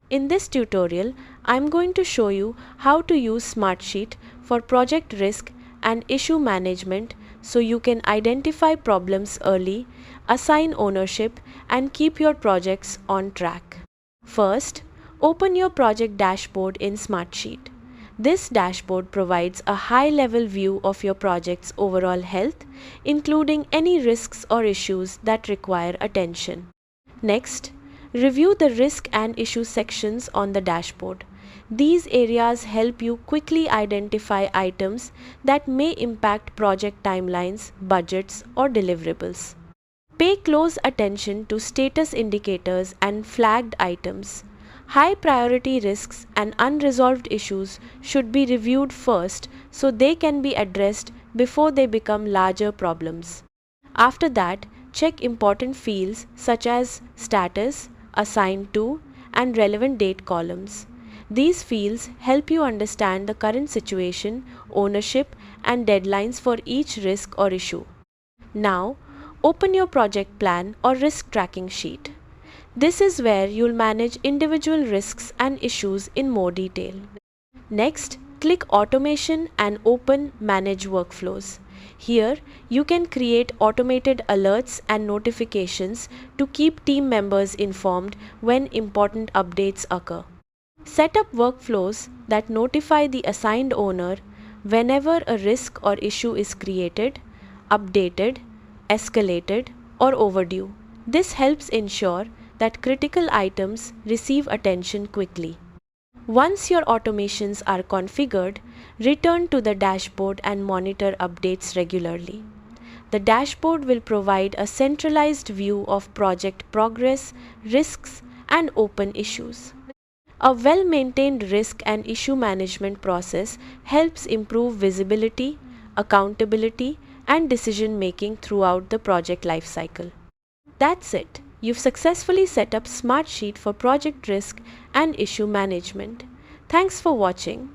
In this tutorial, I'm going to show you how to use Smartsheet for project risk and issue management so you can identify problems early, assign ownership, and keep your projects on track. First, open your project dashboard in Smartsheet. This dashboard provides a high-level view of your project's overall health, including any risks or issues that require attention. Next, review the risk and issue sections on the dashboard. These areas help you quickly identify items that may impact project timelines, budgets, or deliverables. Pay close attention to status indicators and flagged items. High priority risks and unresolved issues should be reviewed first so they can be addressed before they become larger problems. After that, check important fields such as status, assigned to, and relevant date columns. These fields help you understand the current situation, ownership, and deadlines for each risk or issue. Now, open your project plan or risk tracking sheet. This is where you'll manage individual risks and issues in more detail. Next, click Automation and open Manage Workflows. Here, you can create automated alerts and notifications to keep team members informed when important updates occur. Set up workflows that notify the assigned owner whenever a risk or issue is created, updated, escalated, or overdue. This helps ensure that critical items receive attention quickly. Once your automations are configured, return to the dashboard and monitor updates regularly. The dashboard will provide a centralized view of project progress, risks, and open issues. A well-maintained risk and issue management process helps improve visibility, accountability, and decision-making throughout the project lifecycle. That's it. You've successfully set up Smartsheet for project risk and issue management. Thanks for watching.